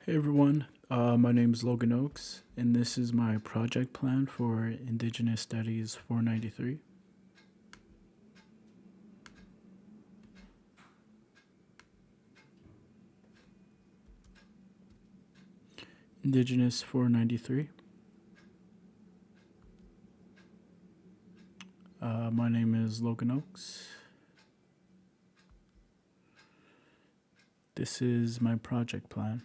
Hey everyone, my name is Logan Oakes, and this is my project plan for Indigenous Studies 493. Indigenous 493. My name is Logan Oakes. This is my project plan.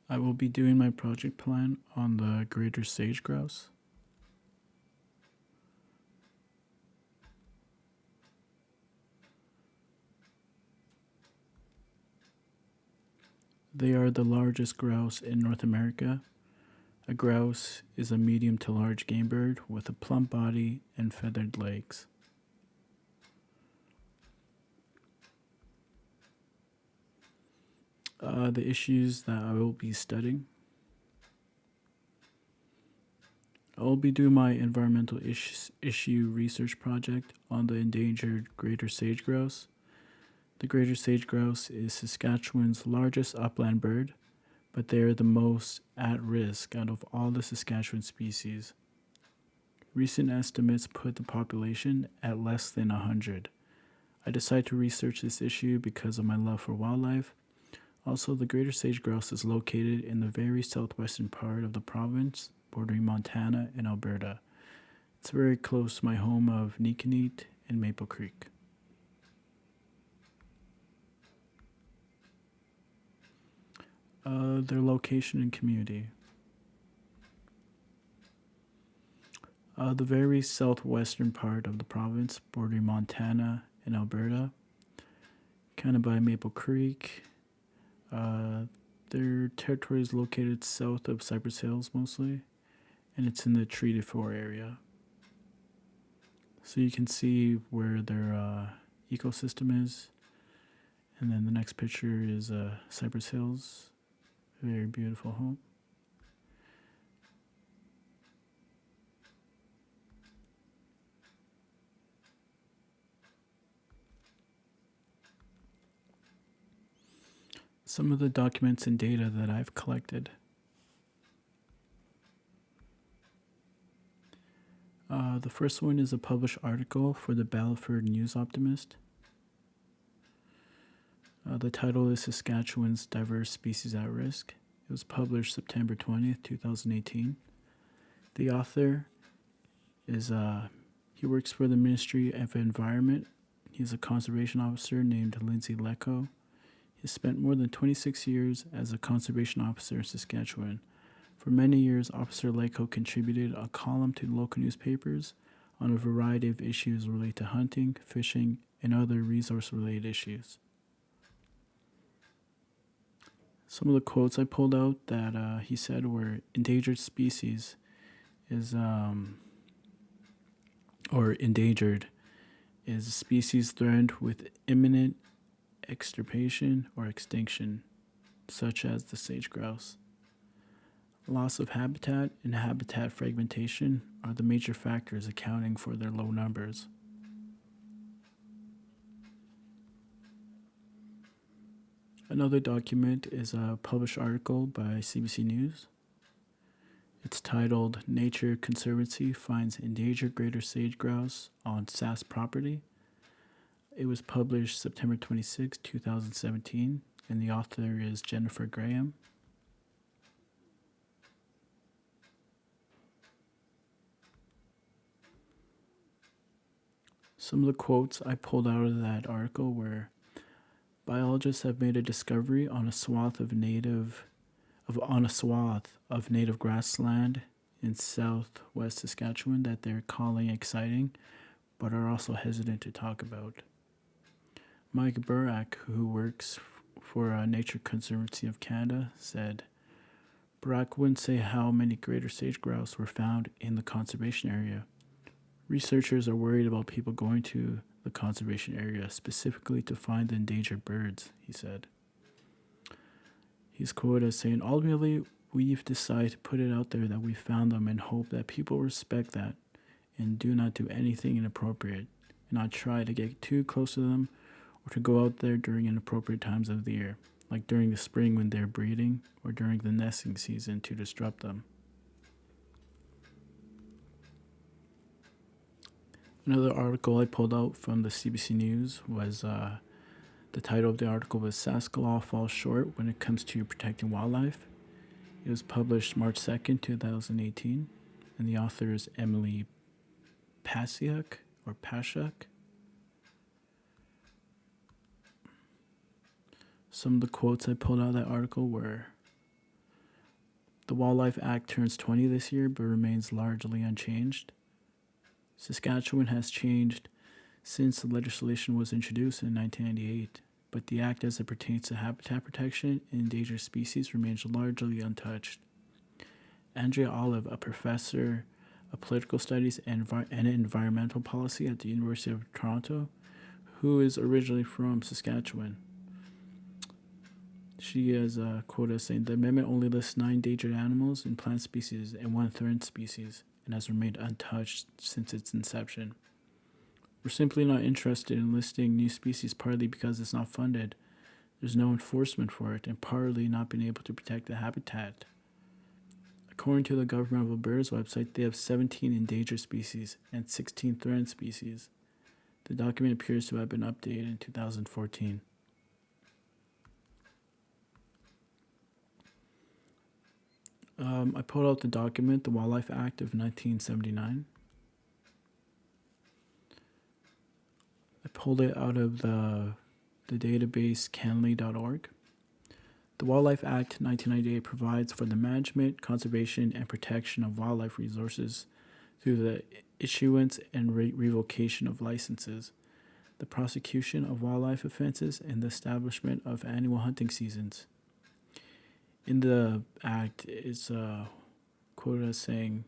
I will be doing my project plan on the greater sage grouse. They are the largest grouse in North America. A grouse is a medium to large game bird with a plump body and feathered legs. The issues that I will be studying. I will be doing my environmental issue research project on the endangered greater sage grouse. The greater sage grouse is Saskatchewan's largest upland bird, but they are the most at risk out of all the Saskatchewan species. Recent estimates put the population at less than 100. I decided to research this issue because of my love for wildlife. Also, the greater sage grouse is located in the very southwestern part of the province, bordering Montana and Alberta. It's very close to my home of Niconet and Maple Creek. Their location and community. The very southwestern part of the province, bordering Montana and Alberta, kind of by Maple Creek. Their territory is located south of Cypress Hills mostly, and it's in the Treaty 4 area. So you can see where their ecosystem is. And then the next picture is Cypress Hills, a very beautiful home. Some of the documents and data that I've collected. The first one is a published article for the Battleford News Optimist. The title is Saskatchewan's Diverse Species at Risk. It was published September 20th, 2018. The author is, he works for the Ministry of Environment. He's a conservation officer named Lindsay Lecco. He spent more than 26 years as a conservation officer in Saskatchewan. For many years, Officer Lecco contributed a column to local newspapers on a variety of issues related to hunting, fishing, and other resource-related issues. Some of the quotes I pulled out that he said were endangered species is, or endangered, is a species threatened with imminent extirpation or extinction, such as the sage grouse. Loss of habitat and habitat fragmentation are the major factors accounting for their low numbers. Another document is a published article by CBC News. It's titled Nature Conservancy Finds Endangered Greater Sage Grouse on SAS Property. It was published September 26, 2017, and the author is Jennifer Graham. Some of the quotes I pulled out of that article were, biologists have made a discovery on a swath of native grassland in southwest Saskatchewan that they're calling exciting, but are also hesitant to talk about. Mike Burak, who works for Nature Conservancy of Canada, said, Burak wouldn't say how many greater sage grouse were found in the conservation area. Researchers are worried about people going to the conservation area specifically to find the endangered birds, he said. He's quoted as saying, ultimately, we've decided to put it out there that we found them and hope that people respect that and do not do anything inappropriate and not try to get too close to them or to go out there during inappropriate times of the year, like during the spring when they're breeding or during the nesting season to disrupt them. Another article I pulled out from the CBC News was the title of the article was Saska Law Falls Short When It Comes to Protecting Wildlife. It was published March 2nd, 2018, and the author is Emily Pasiuk. Some of the quotes I pulled out of that article were, "The Wildlife Act turns 20 this year but remains largely unchanged. Saskatchewan has changed since the legislation was introduced in 1998, but the act as it pertains to habitat protection and endangered species remains largely untouched." Andrea Olive, a professor of political studies and environmental policy at the University of Toronto, who is originally from Saskatchewan. She is quoted as saying, "The amendment only lists 9 endangered animals and plant species and 1 threatened species and has remained untouched since its inception. We're simply not interested in listing new species, partly because it's not funded, there's no enforcement for it, and partly not being able to protect the habitat." According to the Government of Alberta's website, they have 17 endangered species and 16 threatened species. The document appears to have been updated in 2014. I pulled out the document, the Wildlife Act of 1979. I pulled it out of the database canley.org. The Wildlife Act 1998 provides for the management, conservation, and protection of wildlife resources through the issuance and revocation of licenses, the prosecution of wildlife offenses, and the establishment of annual hunting seasons. In the act, it's quoted as saying,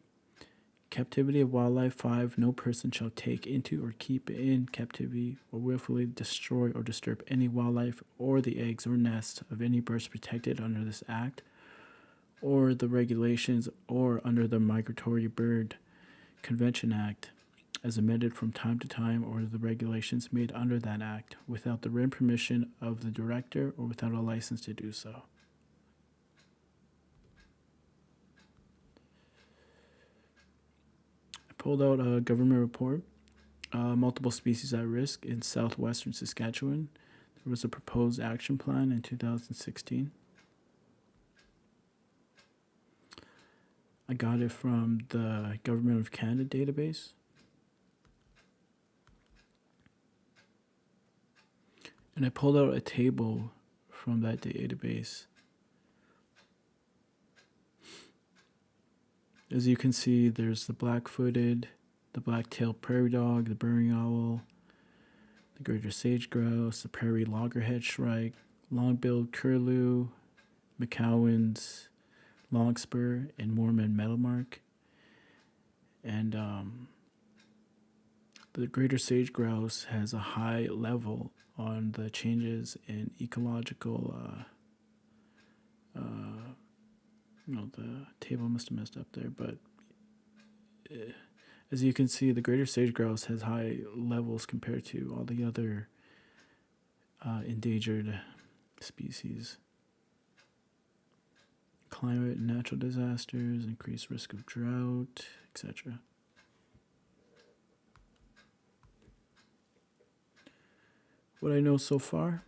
"Captivity of wildlife 5, no person shall take into or keep in captivity or willfully destroy or disturb any wildlife or the eggs or nests of any birds protected under this act or the regulations or under the Migratory Bird Convention Act as amended from time to time or the regulations made under that act without the written permission of the director or without a license to do so." Pulled out a government report, multiple species at risk in southwestern Saskatchewan. There was a proposed action plan in 2016. I got it from the Government of Canada database. And I pulled out a table from that database. As you can see, there's the black-footed, the black-tailed prairie dog, the burrowing owl, the greater sage grouse, the prairie loggerhead shrike, long-billed curlew, McCowan's longspur, and Mormon meadowlark. And the greater sage grouse has a high level on the changes in ecological the table must have messed up there, but as you can see, the greater sage grouse has high levels compared to all the other endangered species. Climate and natural disasters, increased risk of drought, etc. What I know so far: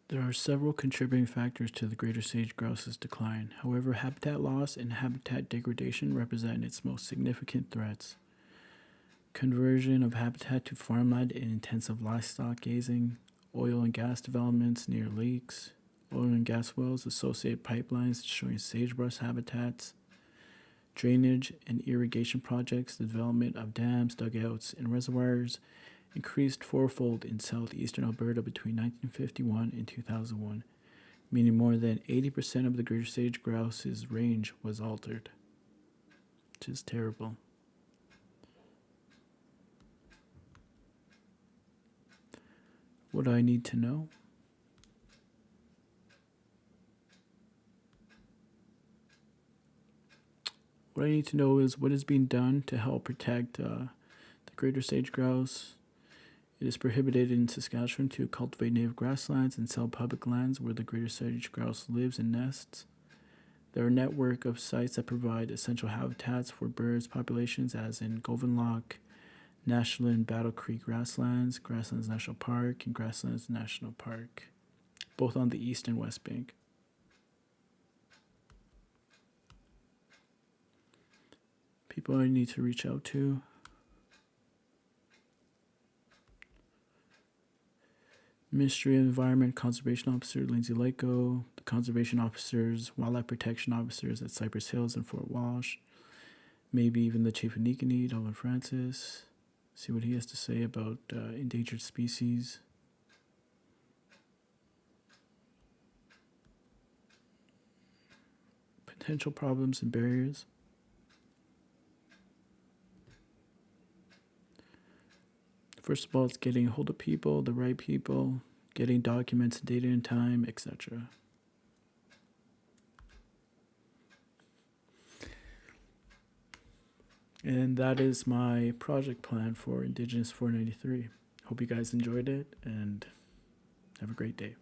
there are several contributing factors to the greater sage grouse's decline. However, habitat loss and habitat degradation represent its most significant threats. Conversion of habitat to farmland and intensive livestock grazing, oil and gas developments near lakes, oil and gas wells, associated pipelines destroying sagebrush habitats, drainage and irrigation projects, the development of dams, dugouts, and reservoirs increased fourfold in southeastern Alberta between 1951 and 2001, meaning more than 80% of the greater sage grouse's range was altered, which is terrible. What do I need to know? What I need to know is what is being done to help protect the greater sage grouse. It is prohibited in Saskatchewan to cultivate native grasslands and sell public lands where the greater sage grouse lives and nests. There are a network of sites that provide essential habitats for birds populations, as in Govenlock, National and Battle Creek Grasslands, Grasslands National Park, and Grasslands National Park, both on the east and west bank. People I need to reach out to. Ministry of Environment Conservation Officer Lindsay Lyko, the conservation officers, wildlife protection officers at Cypress Hills and Fort Walsh, maybe even the chief of Nicanid, Alvin Francis, see what he has to say about endangered species. Potential problems and barriers. First of all, it's getting a hold of people, the right people, getting documents, data and time, etc. And that is my project plan for Indigenous 493. Hope you guys enjoyed it and have a great day.